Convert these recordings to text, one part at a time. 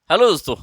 Hello दोस्तों।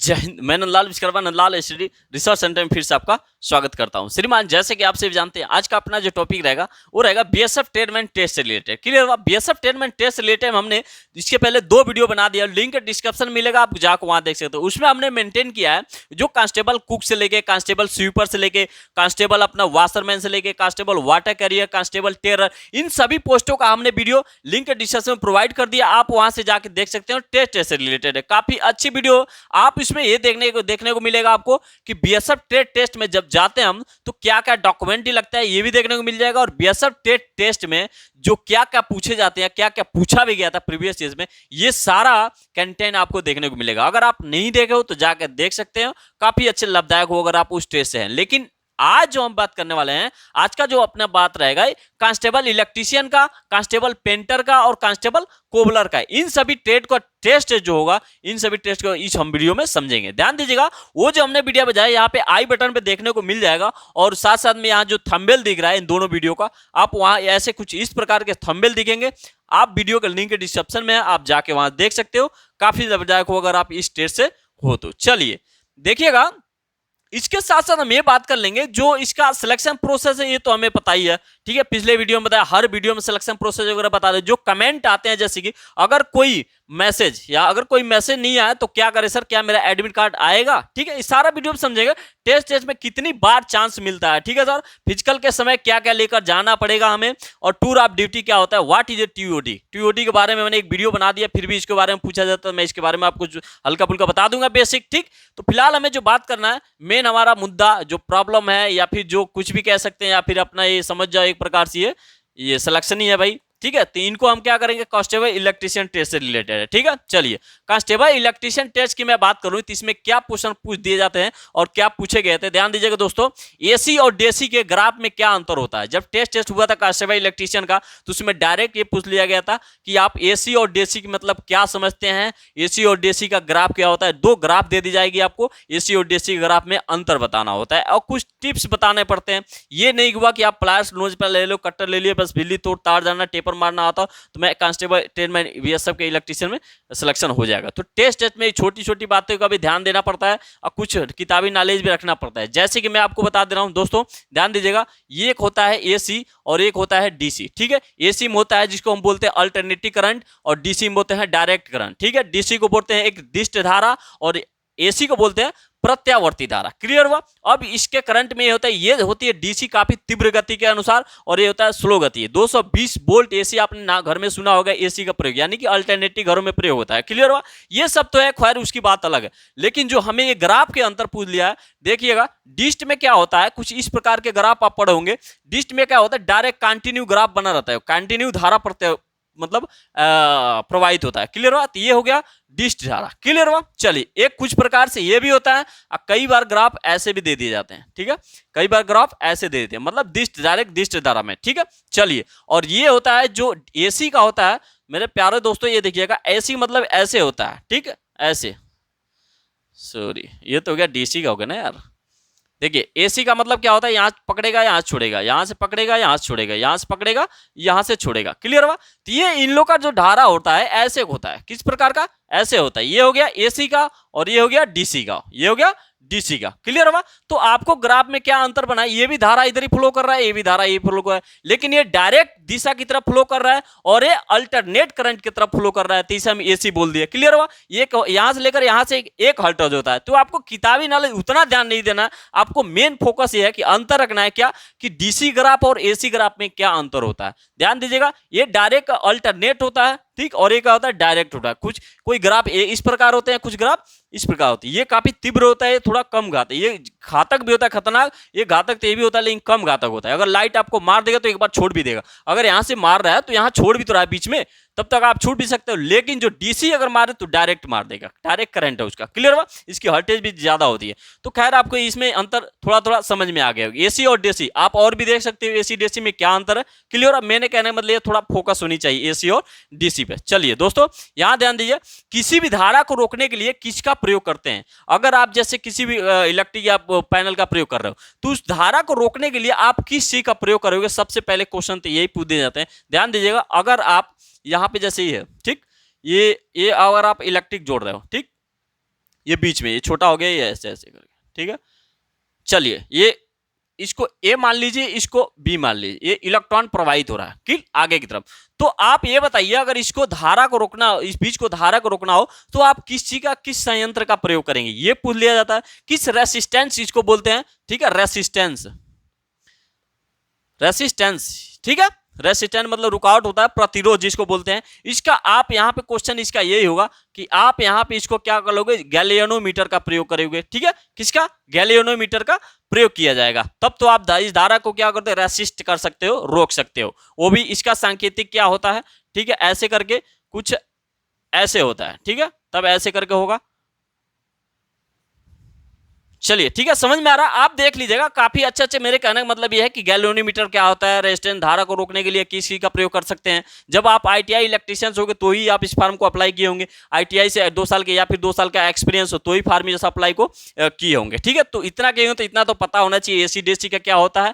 जय हिंद। मैं Nandlal Vishwakarma Nandlal SD research centre में फिर से आपका स्वागत करता हूं। श्रीमान, जैसे कि आप सभी जानते हैं, आज का अपना जो टॉपिक रहेगा वो रहेगा बीएसएफ ट्रेडमैन टेस्ट से रिलेटेड। क्लियर हुआ? बीएसएफ ट्रेडमैन टेस्ट से रिलेटेड हमने इसके पहले 2 वीडियो बना दिया, लिंक डिस्क्रिप्शन में मिलेगा, आप जाकर वहां देख सकते हो। उसमें हमने मेंटेन किया है जो कांस्टेबल कुक से लेके, कांस्टेबल स्वीपर से लेके, कांस्टेबल अपना वाशरमैन से लेके, constable water carrier, constable tailor, इन सभी पोस्टों का हमने वीडियो लिंक डिस्क्रिप्शन में प्रोवाइड कर दिया। आप वहां से जाके देख सकते हो। टेस्ट से रिलेटेड है, काफी अच्छी वीडियो। आप इसमें ये देखने को मिलेगा आपको कि बीएसएफ ट्रेड टेस्ट में जब जाते हैं हम तो क्या क्या डॉक्यूमेंट लगता है, ये भी देखने को मिल जाएगा। और बीएसएफ ट्रेड टेस्ट में जो क्या क्या पूछे जाते हैं, क्या क्या पूछा भी गया था प्रीवियस ईयर में, ये सारा कंटेंट आपको देखने को मिलेगा। अगर आप नहीं देखे हो तो जाकर देख सकते हो, काफी अच्छे लाभदायक हो अगर आप उस टेस्ट से हैं। लेकिन आज जो हम बात करने वाले हैं, आज का जो अपना बात रहेगा कांस्टेबल इलेक्ट्रीशियन का, कांस्टेबल पेंटर का और कांस्टेबल कोबलर का। इन सभी ट्रेड का टेस्ट जो होगा, इन सभी टेस्ट को इस हम वीडियो में समझेंगे। ध्यान दीजिएगा, वो जो हमने वीडियो बजाया यहाँ पे आई बटन पे देखने को मिल जाएगा, और साथ साथ में यहाँ जो थंबनेल दिख रहा है इन दोनों वीडियो का, आप वहां ऐसे कुछ इस प्रकार के थंबनेल दिखेंगे। आप वीडियो का लिंक डिस्क्रिप्शन में है, आप जाके वहां देख सकते हो। काफी लाभदायक हो अगर आप इस टेस्ट से हो तो। चलिए देखिएगा, इसके साथ साथ हम ये बात कर लेंगे जो इसका सिलेक्शन प्रोसेस है, ये तो हमें पता ही है। ठीक है, पिछले वीडियो में बताया, हर वीडियो में सिलेक्शन प्रोसेस वगैरह बता दे। जो कमेंट आते हैं, जैसे कि अगर कोई मैसेज नहीं आया तो क्या करे सर, क्या मेरा एडमिट कार्ड आएगा? ठीक है, इस सारा वीडियो में समझेगा। टेस्ट में कितनी बार चांस मिलता है, ठीक है सर। फिजिकल के समय क्या क्या लेकर जाना पड़ेगा हमें, और टूर ऑफ ड्यूटी क्या होता है, what is a TOD. TOD के बारे में मैंने एक वीडियो बना दिया, फिर भी इसके बारे में पूछा जाता है, मैं इसके बारे में आपको हल्का फुल्का बता दूंगा बेसिक। ठीक, तो फिलहाल हमें जो बात करना है, मेन हमारा मुद्दा जो प्रॉब्लम है, या फिर जो कुछ भी कह सकते हैं, या फिर अपना ये समझ जाओ एक प्रकार से ये सिलेक्शन ही है भाई। ठीक है, तो इनको हम क्या करेंगे, कांस्टेबल इलेक्ट्रीशियन टेस्ट से रिलेटेड है। ठीक है, चलिए कांस्टेबल इलेक्ट्रीशियन टेस्ट की मैं बात करूं तो इसमें क्या क्वेश्चन पूछ दिए जाते हैं और क्या पूछे गए थे, ध्यान दीजिएगा दोस्तों। एसी और डेसी के ग्राफ में क्या अंतर होता है? जब टेस्ट हुआ था कांस्टेबल इलेक्ट्रीशियन का, तो उसमें डायरेक्ट ये पूछ लिया गया था कि आप एसी और डेसी की मतलब क्या समझते हैं, एसी और डेसी का ग्राफ क्या होता है। 2 ग्राफ दे दी जाएगी आपको, एसी और डेसी के ग्राफ में अंतर बताना होता है और कुछ टिप्स बताने पड़ते हैं। ये नहीं हुआ कि आप प्लायर्स नोज पर ले लो, कट्टर ले लियो, बस बिल्ली तोड़ तार जाना, टेपर मारना आता तो मैं कांस्टेबल ट्रेडमैन बीएसएफ के इलेक्ट्रीशियन में सिलेक्शन हो जाएगा। तो टेस्ट में छोटी छोटी बातों का भी ध्यान देना पड़ता है और कुछ किताबी नॉलेज भी रखना पड़ता है। जैसे कि मैं आपको बता दे रहा हूं दोस्तों, ध्यान दीजिएगा, ये एक होता है एसी और एक होता है डीसी। ठीक है, एसी में होता है जिसको हम बोलते हैं अल्टरनेटिव करंट, और डीसी में बोलते हैं डायरेक्ट करंट। ठीक है, डीसी को बोलते हैं एक दिष्ट धारा और एसी को बोलते हैं प्रत्यावर्ती धारा। क्लियर हुआ? अब इसके करंट में ये होता है, ये होती है डीसी काफी तीव्र गति के अनुसार, और ये होता है स्लो गति। 220 वोल्ट एसी आपने ना घर में सुना होगा, एसी का प्रयोग यानी कि अल्टरनेटिव घरों में प्रयोग होता है। क्लियर हुआ? ये सब तो है, खैर उसकी बात अलग है। लेकिन जो हमें ये ग्राफ के अंतर पूछ लिया है, देखिएगा डिस्ट में क्या होता है, कुछ इस प्रकार के ग्राफ आप पढ़ोगे। डिस्ट में क्या होता है, डायरेक्ट कंटिन्यू ग्राफ बना रहता है, कंटिन्यू धारा प्रत्य मतलब प्रवाहित होता है। क्लियर हुआ? तो ये हो गया डिस्ट धारा। क्लियर हुआ? चलिए, एक कुछ प्रकार से ये भी होता है, कई बार ग्राफ ऐसे भी दे दिए जाते हैं। ठीक है, कई बार ग्राफ ऐसे दे देते हैं, मतलब डिस्ट डायरेक्ट डिस्ट धारा में। ठीक है, चलिए, और ये होता है जो एसी का होता है मेरे प्यारे दोस्तों, ये देखिएगा, एसी मतलब ऐसे होता है। ठीक है, ऐसे, सॉरी ये तो हो गया डीसी का हो गया ना यार। देखिए, एसी का मतलब क्या होता है, यहां पकड़ेगा यहां छोड़ेगा, यहां से पकड़ेगा यहां से छोड़ेगा, यहां से पकड़ेगा यहां से छोड़ेगा। क्लियर हुआ? तो ये इन लोग का जो धारा होता है ऐसे होता है, किस प्रकार का, ऐसे होता है। ये हो गया एसी का और ये हो गया डीसी का, ये हो गया डीसी का। क्लियर हुआ? तो आपको ग्राफ में क्या अंतर बना है, ये भी धारा इधर ही फ्लो कर रहा है, ये भी धारा ये फ्लो कर रहा है, लेकिन ये डायरेक्ट दिशा की तरफ फ्लो कर रहा है और ये अल्टरनेट करंट की तरफ फ्लो कर रहा है, तो इसे हम एसी बोल दिया। क्लियर हुआ? ये यहां से लेकर यहां से एक हर्ट्ज होता है। तो आपको किताबी नॉलेज उतना ध्यान नहीं देना, आपको मेन फोकस ये है कि अंतर रखना है क्या, कि डीसी ग्राफ और एसी ग्राफ में क्या अंतर होता है। ध्यान दीजिएगा, ये डायरेक्ट अल्टरनेट होता है, ठीक, और ये क्या होता है, डायरेक्ट होता है। कुछ कोई ग्राफ इस प्रकार होते हैं, कुछ ग्राफ इस प्रकार होती है। ये काफी तीव्र होता है, थोड़ा कम घातक, ये घातक भी होता है, खतरनाक, ये घातक तो ये भी होता है लेकिन कम घातक होता है। अगर लाइट आपको मार देगा तो एक बार छोड़ भी देगा, अगर यहां से मार रहा है तो यहां छोड़ भी तो रहा है बीच में, तब तक आप छूट भी सकते हो। लेकिन जो डीसी अगर मारे तो डायरेक्ट मार देगा, डायरेक्ट करंट है उसका। क्लियर हुआ? इसकी हर्टेज भी ज्यादा होती है। तो खैर आपको इसमें अंतर थोड़ा थोड़ा समझ में आ गया। एसी और डीसी आप और भी देख सकते हो, एसी डीसी में क्या अंतर है। क्लियर? अब मैंने कहने का मतलब थोड़ा फोकस होनी चाहिए एसी और डीसी पे। चलिए दोस्तों, यहां ध्यान दीजिए, किसी भी धारा को रोकने के लिए किसका प्रयोग करते हैं। अगर आप जैसे किसी भी इलेक्ट्रिक या पैनल का प्रयोग कर रहे हो, तो उस धारा को रोकने के लिए आप किस चीज का प्रयोग करोगे, सबसे पहले क्वेश्चन तो यही पूछ दिए जाते हैं। ध्यान दीजिएगा, अगर आप यहां पे जैसे ही है, ठीक, ये अगर आप इलेक्ट्रिक जोड़ रहे हो, ठीक, ये बीच में, ये छोटा हो गया, ये ऐसे ऐसे करके, ठीक है। चलिए, ये इसको ए मान लीजिए, इसको बी मान लीजिए, ये इलेक्ट्रॉन प्रवाहित हो रहा है कि आगे की तरफ। तो आप ये बताइए, अगर इसको धारा को रोकना, इस बीच को धारा को रोकना हो, तो आप किस चीज का, किस संयंत्र का प्रयोग करेंगे, ये पूछ लिया जाता है। किस रेसिस्टेंस इसको बोलते हैं, ठीक है, रेसिस्टेंस, रेसिस्टेंस, ठीक है। रेसिस्टेंस मतलब रुकावट होता है, प्रतिरोध जिसको बोलते हैं। इसका आप यहाँ पे क्वेश्चन इसका यही होगा कि आप यहाँ पे इसको क्या कर लोगे, गैलियोनोमीटर का प्रयोग करोगे, ठीक है। किसका, गैलियोनोमीटर का प्रयोग किया जाएगा, तब तो आप इस धारा को क्या करते हो, रेसिस्ट कर सकते हो, रोक सकते हो। वो भी इसका सांकेतिक क्या होता है, ठीक है, ऐसे करके कुछ ऐसे होता है, ठीक है, तब ऐसे करके होगा। चलिए, ठीक है, समझ में आ रहा है, आप देख लीजिएगा, काफी अच्छे अच्छे। मेरे कहने का मतलब यह है कि गैल्वेनोमीटर क्या होता है, रेजिस्टेंस धारा को रोकने के लिए किस चीज का प्रयोग कर सकते हैं। जब आप आईटीआई इलेक्ट्रीशियंस होंगे तो ही आप इस फार्म को अप्लाई किए होंगे, आईटीआई से 2 साल के या फिर 2 साल का एक्सपीरियंस हो तो ही फार्म जैसा अप्लाई को किए होंगे, ठीक है। तो इतना किए हो तो इतना तो पता होना चाहिए एसी डीसी का क्या होता है,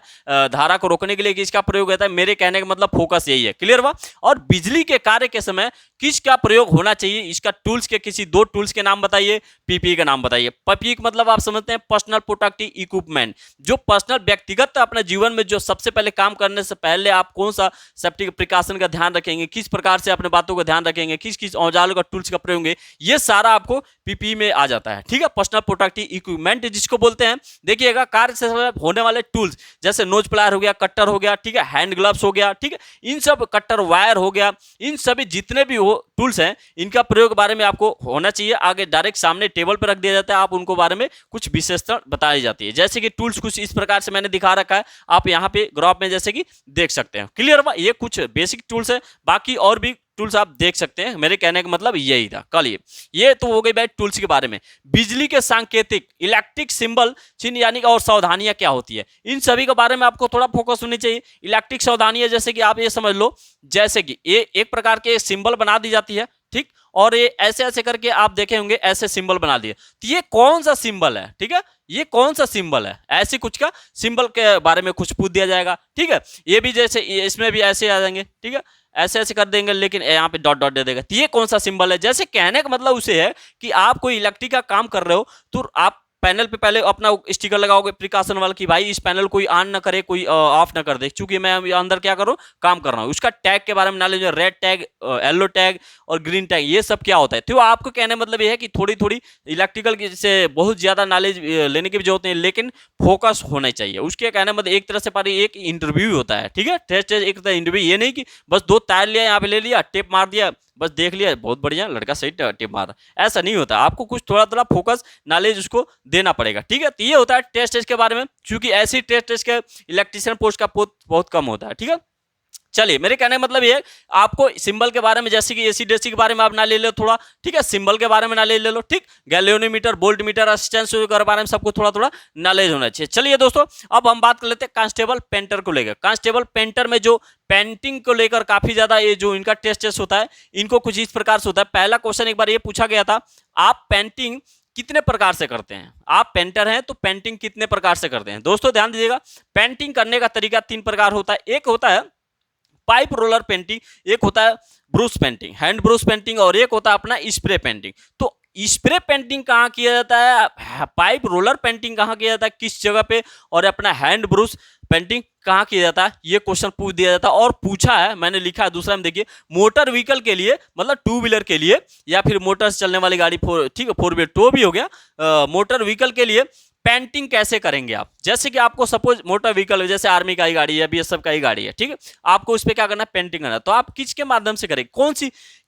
धारा को रोकने के लिए किसका प्रयोग होता है। मेरे कहने का मतलब फोकस यही है, क्लियर हुआ। और बिजली के कार्य के समय किसका प्रयोग होना चाहिए, इसका टूल्स के किसी 2 टूल्स के नाम बताइए, पीपीई का नाम बताइए। पीपीई मतलब आप समझते हैं पर्सनल प्रोटेक्टिव इक्विपमेंट, जो पर्सनल व्यक्तिगत अपने जीवन में जो सबसे पहले काम करने से पहले आप कौन सा सेफ्टी प्रिकॉशन का ध्यान रखेंगे, किस प्रकार से अपने बातों का ध्यान रखेंगे, किस किस औजारों का टूल्स का प्रयोग होंगे, ये सारा आपको पीपीई में आ जाता है, ठीक है। पर्सनल प्रोटेक्टिव इक्विपमेंट जिसको बोलते हैं। देखिएगा, कार्य से होने वाले टूल्स जैसे नोज प्लायर हो गया, कट्टर हो गया, ठीक है, हैंड ग्लव्स हो गया, ठीक है, इन सब, कट्टर वायर हो गया, इन सभी जितने भी हो टूल्स हैं, इनका प्रयोग बारे में आपको होना चाहिए। आगे डायरेक्ट सामने टेबल पर रख दिया जाता है, आप उनको बारे में कुछ विशेषता बताई जाती है। जैसे कि टूल्स कुछ इस प्रकार से मैंने दिखा रखा है, आप यहाँ पे ग्राफ में जैसे कि देख सकते हैं, क्लियर हुआ। ये कुछ बेसिक टूल्स है, बाकी और भी टूल्स आप देख सकते हैं। मेरे कहने का मतलब यही था कल। ये तो हो गई बात टूल्स के बारे में। बिजली के सांकेतिक इलेक्ट्रिक सिंबल चिन्ह यानी और सावधानियां क्या होती है, इन सभी के बारे में आपको थोड़ा फोकस होनी चाहिए। इलेक्ट्रिक सावधानियां जैसे कि आप ये समझ लो, जैसे कि ये एक प्रकार के सिंबल बना दी जाती है, ठीक, और ये ऐसे ऐसे करके आप देखे होंगे, ऐसे सिंबल बना दिए, तो ये कौन सा सिंबल है, ठीक है, ये कौन सा सिंबल है, ऐसे कुछ का सिंबल के बारे में कुछ पूछ दिया जाएगा, ठीक है। ये भी जैसे इसमें भी ऐसे आ जाएंगे, ठीक है, ऐसे ऐसे कर देंगे, लेकिन यहाँ पे डॉट डॉट दे देगा, तो ये कौन सा सिंबल है। जैसे कहने का मतलब उसे है कि आप कोई इलेक्ट्रिक का काम कर रहे हो तो आप पैनल पे पहले अपना स्टिकर लगाओगे प्रिकॉशन वाला कि भाई इस पैनल कोई ऑन ना करे, कोई ऑफ ना कर दे, क्योंकि मैं अंदर क्या करूँ, काम कर रहा हूँ। उसका टैग के बारे में knowledge, red tag, yellow tag और ग्रीन टैग, ये सब क्या होता है। तो आपको कहने मतलब ये है कि थोड़ी थोड़ी इलेक्ट्रिकल से बहुत ज्यादा नॉलेज लेने की भी जरूरत नहीं, लेकिन फोकस होना चाहिए। उसके कहने मतलब एक तरह से पारी एक इंटरव्यू होता है, ठीक है, टेस्ट एक तरह इंटरव्यू। ये नहीं कि बस 2 तार लिया, यहाँ पे ले लिया, टेप मार दिया, बस देख लिया, बहुत बढ़िया लड़का सही टिप मारा, ऐसा नहीं होता। आपको कुछ थोड़ा थोड़ा फोकस नॉलेज उसको देना पड़ेगा, ठीक है। तो ये होता है टेस्ट के बारे में, क्योंकि ऐसी टेस्ट के इलेक्ट्रीशियन पोस्ट का बहुत कम होता है, ठीक है। चलिए, मेरे कहने का मतलब ये, आपको सिंबल के बारे में जैसे कि एसी डेसी के बारे में आप ना ले लो थोड़ा, ठीक है, सिंबल के बारे में ना ले लो, ठीक, गैल्वेनोमीटर, वोल्ट मीटर, रेजिस्टेंस के बारे में सबको थोड़ा थोड़ा नॉलेज होना चाहिए। चलिए दोस्तों, अब हम बात कर लेते हैं कांस्टेबल पेंटर को लेकर। कांस्टेबल पेंटर में जो पेंटिंग को लेकर काफी ज्यादा ये जो इनका टेस्ट होता है, इनको कुछ इस प्रकार से होता है। पहला क्वेश्चन एक बार ये पूछा गया था, आप पेंटिंग कितने प्रकार से करते हैं, आप पेंटर हैं तो पेंटिंग कितने प्रकार से करते हैं। दोस्तों ध्यान दीजिएगा, पेंटिंग करने का तरीका 3 प्रकार होता है। एक होता है पाइप रोलर पेंटिंग, एक होता है Bruce painting, hand Bruce painting, और एक होता है अपना स्प्रे पेंटिंग। तो स्प्रे पेंटिंग कहाँ किया जाता है, पाइप रोलर पेंटिंग कहाँ किया जाता है, किस जगह पे, और अपना हैंड ब्रूस पेंटिंग कहाँ किया जाता है, ये क्वेश्चन पूछ दिया जाता है। और पूछा है, मैंने लिखा है दूसरा में, देखिए, मोटर व्हीकल के लिए मतलब 2 व्हीलर के लिए या फिर मोटर से चलने वाली गाड़ी, ठीक है, 4 व्हीलर टो भी हो गया, मोटर व्हीकल के लिए पेंटिंग कैसे करेंगे आप। जैसे कि आपको सपोज मोटर व्हीकल जैसे आर्मी का ही गाड़ी है, बीएसएफ का ही गाड़ी है, ठीक है, आपको उस पर क्या करना है, पेंटिंग करना है। तो आप किसके माध्यम से करेंगे,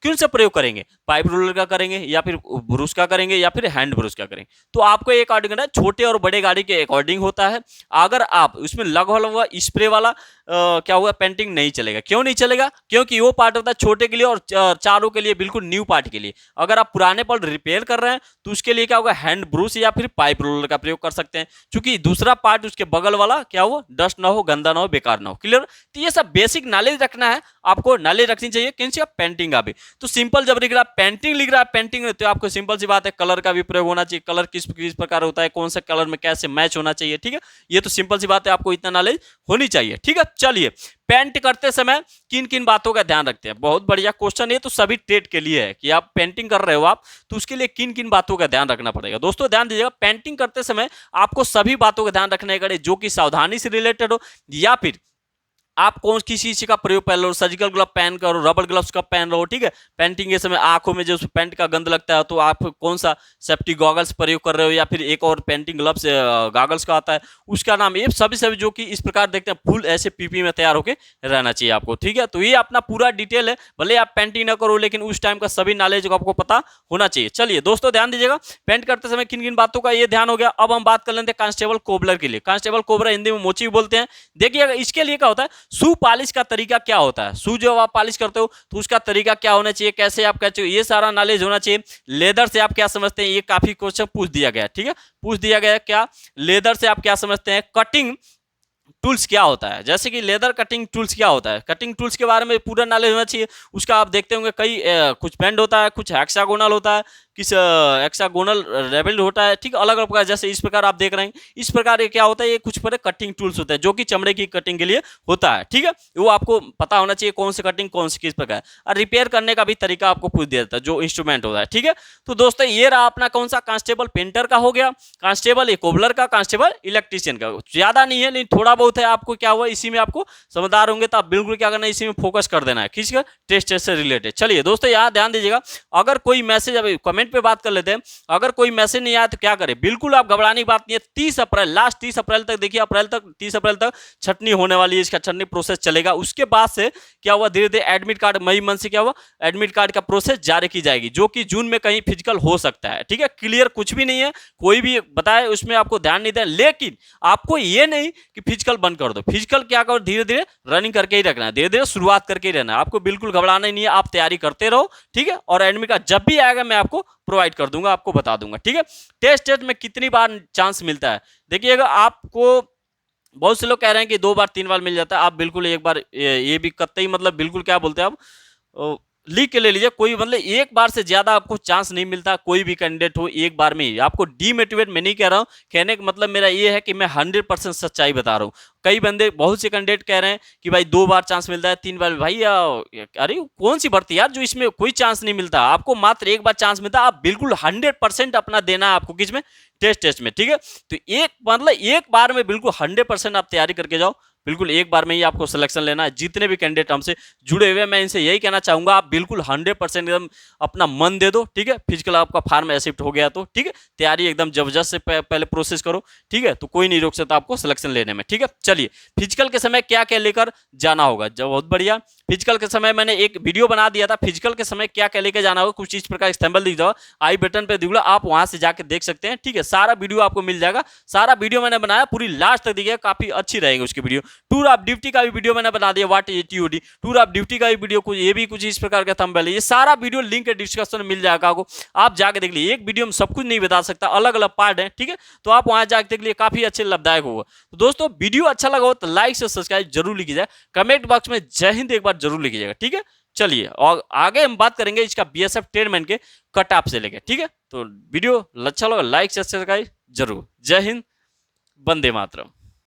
कौन से प्रयोग करेंगे, पाइप रोलर का करेंगे या फिर ब्रूश का करेंगे या फिर हैंड ब्रूश का करेंगे। तो आपको एक अकॉर्डिंग करना है, छोटे और बड़े गाड़ी के अकॉर्डिंग होता है। अगर आप उसमें लगा हुआ स्प्रे वाला क्या हुआ, पेंटिंग नहीं चलेगा। क्यों नहीं चलेगा, क्योंकि वो पार्ट होता है छोटे के लिए और चारों के लिए बिल्कुल न्यू पार्ट के लिए। अगर आप पुराने पार्ट रिपेयर कर रहे हैं तो उसके लिए क्या होगा, हैंड ब्रूश या फिर पाइप रोलर का प्रयोग कर सकते हैं, क्योंकि दूसरा पार्ट उसके बगल वाला क्या हो, डस्ट ना हो, गंदा ना हो, बेकार ना हो, क्लियर। तो ये सब बेसिक नॉलेज रखना है, आपको नॉलेज रखनी चाहिए किन से, पेंटिंग का भी। तो सिंपल जब लिख रहा है पेंटिंग, लिख रहा है पेंटिंग में, तो आपको सिंपल सी बात है, कलर का भी प्रयोग होना चाहिए, कलर किस प्रकार होता है, कौन सा कलर में कैसे मैच होना चाहिए, ठीक है। ये तो सिंपल सी बात है, आपको इतना नॉलेज होनी चाहिए, ठीक है। चलिए, पेंट करते समय किन किन बातों का ध्यान रखते हैं? बहुत बढ़िया क्वेश्चन, ये तो सभी ट्रेड के लिए है कि आप पेंटिंग कर रहे हो आप, तो उसके लिए किन किन बातों का ध्यान रखना पड़ेगा। दोस्तों ध्यान दीजिएगा, पेंटिंग करते समय आपको सभी बातों का ध्यान रखना है जो कि सावधानी से रिलेटेड हो, या फिर आप कौन किसी चीज का प्रयोग पहन लो, सर्जिकल ग्लव पहन करो, रबर ग्लव्स का पहन लो, ठीक है। पेंटिंग के समय आंखों में जो पेंट का गंध लगता है तो आप कौन सा सेफ्टी गॉगल्स प्रयोग कर रहे हो, या फिर एक और पेंटिंग ग्लव्स गॉगल्स का आता है उसका नाम, ये सभी सभी जो कि इस प्रकार देखते हैं फुल ऐसे पीपी में तैयार होकर रहना चाहिए आपको, ठीक है। तो ये अपना पूरा डिटेल है, भले आप पेंटिंग ना करो लेकिन उस टाइम का सभी नॉलेज को आपको पता होना चाहिए। चलिए दोस्तों ध्यान दीजिएगा, पेंट करते समय किन किन बातों का ये ध्यान हो गया। अब हम बात कर लेते हैं कांस्टेबल कोबलर के लिए। कांस्टेबल कोबलर हिंदी में मोची भी बोलते हैं। देखिएगा इसके लिए क्या होता है, शू पॉलिश का तरीका क्या होता है, शू जो आप पॉलिश करते हो तो उसका तरीका क्या होना चाहिए, कैसे आप कहते हो, ये सारा नॉलेज होना चाहिए। लेदर से आप क्या समझते हैं, ये काफी क्वेश्चन पूछ दिया गया, ठीक है, पूछ दिया गया क्या लेदर से आप क्या समझते हैं। कटिंग टूल्स क्या होता है, जैसे कि लेदर कटिंग टूल्स क्या होता है, कटिंग टूल्स के बारे में पूरा नॉलेज होना चाहिए। उसका आप देखते होंगे कई कुछ बेंड होता है, कुछ हेक्सागोनल होता है, किस हेक्सागोनल रेबल्ड होता है, ठीक, अलग अलग प्रकार, जैसे इस प्रकार आप देख रहे हैं, इस प्रकार ये क्या होता है, ये कुछ पर कटिंग टूल्स होता है जो कि चमड़े की कटिंग के लिए होता है, ठीक है। वो आपको पता होना चाहिए कौन सी कटिंग कौन सी किस प्रकार, और रिपेयर करने का भी तरीका आपको पूछ दिया जाता है, जो इंस्ट्रूमेंट होता है, ठीक है। तो दोस्तों ये रहा अपना कौन सा, कांस्टेबल पेंटर का हो गया, कांस्टेबल कोबलर का, कांस्टेबल इलेक्ट्रीशियन का। ज्यादा नहीं है लेकिन थोड़ा बहुत है, आपको क्या हुआ इसी में आपको समझदार होंगे तो आप बिल्कुल क्या करना है, इसी में फोकस कर देना है, किसका, टेस्ट से रिलेटेड। चलिए दोस्तों यहाँ ध्यान दीजिएगा, अगर कोई मैसेज, अभी कमेंट पे बात कर लेते हैं, अगर कोई मैसेज नहीं आया तो क्या करें, बिल्कुल आप घबराने की बात नहीं है। 30 अप्रैल, लास्ट 30 अप्रैल तक, देखिए अप्रैल तक, 30 अप्रैल तक छटनी होने वाली है, इसका छटनी प्रोसेस चलेगा। उसके बाद से क्या हुआ, धीरे धीरे एडमिट कार्ड, मई मंथ से क्या हुआ, एडमिट कार्ड का प्रोसेस जारी की जाएगी, जो कि जून में कहीं फिजिकल हो सकता है, ठीक है। क्लियर कुछ भी नहीं है, कोई भी बताए उसमें आपको ध्यान नहीं देना, लेकिन आपको ये नहीं कि फिजिकल बंद कर दो, फिजिकल क्या करो, धीरे धीरे रनिंग करके ही रखना है, धीरे धीरे शुरुआत करके ही रहना है, आपको बिल्कुल घबराना ही नहीं है, आप तैयारी करते रहो, ठीक है। और एडमिट कार्ड जब भी आएगा मैं आपको प्रोवाइड कर दूंगा, आपको बता दूंगा, ठीक है। टेस्ट में कितनी बार चांस मिलता है, देखिएगा आपको बहुत से लोग कह रहे हैं कि 2 बार 3 बार मिल जाता है, आप बिल्कुल एक बार ये भी कतई मतलब बिल्कुल क्या बोलते हैं आप, लीक के ले लीजिए, कोई मतलब एक बार से ज्यादा आपको चांस नहीं मिलता, कोई भी कैंडिडेट हो एक बार में ही। आपको डीमोटिवेट मैं नहीं कह रहा हूं, कहने का मतलब मेरा ये है कि मैं 100% सच्चाई बता रहा हूं। कई बंदे, बहुत से कैंडिडेट कह रहे हैं कि भाई 2 बार चांस मिलता है, 3 बार, भाई अरे कौन सी भर्ती यार जो इसमें कोई चांस नहीं मिलता, आपको मात्र एक बार चांस मिलता है, आप बिल्कुल 100% अपना देना है आपको, किसमें, टेस्ट में, ठीक है। तो एक मतलब एक बार में बिल्कुल 100% आप तैयारी करके जाओ, बिल्कुल एक बार में ही आपको सिलेक्शन लेना है। जितने भी कैंडिडेट हमसे जुड़े हुए हैं मैं इनसे यही कहना चाहूंगा, आप बिल्कुल 100% एकदम अपना मन दे दो, ठीक है। फिजिकल आपका फार्म एक्सेप्ट हो गया तो ठीक है, तैयारी एकदम जबरदस्त से पहले प्रोसेस करो, ठीक है, तो कोई नहीं रोक सकता आपको सिलेक्शन लेने में, ठीक है। चलिए फिजिकल के समय क्या क्या लेकर जाना होगा, जब बहुत बढ़िया, फिजिकल के समय मैंने एक वीडियो बना दिया था, फिजिकल के समय क्या क्या लेकर जाना होगा, कुछ इस प्रकार एग्जाम्पल दिख जाओ, आई बटन पे दिखा, आप वहां से जाकर देख सकते हैं, ठीक है। सारा वीडियो आपको मिल जाएगा, सारा वीडियो मैंने बनाया, पूरी लास्ट तक देखिए, काफी अच्छी रहेगी उसकी वीडियो। टूर ऑफ ड्यूटी का भी वीडियो मैंने बना दिया, what is TOD, tour of duty का भी वीडियो, कुछ ये भी कुछ इस प्रकार का थंबनेल है, ये सारा वीडियो लिंक डिस्क्रिप्शन में मिल जाएगा आपको, आप जाके देख लीजिए। एक वीडियो में सब कुछ नहीं बता सकता, अलग अलग पार्ट है, ठीक है, तो आप वहां जाके देख लीजिए, काफी अच्छे लाभदायक होगा। तो दोस्तों वीडियो अच्छा लगा हो तो लाइक से सब्सक्राइब जरूर लिखिएगा, कमेंट बॉक्स में जय हिंद एक बार जरूर लिखिएगा, ठीक है। चलिए और आगे हम बात करेंगे इसका बीएसएफ ट्रेडमैन के कट ऑफ से लेके, ठीक है। तो वीडियो अच्छा लगा लाइक से सब्सक्राइब जरूर, जय हिंद, वंदे मातरम।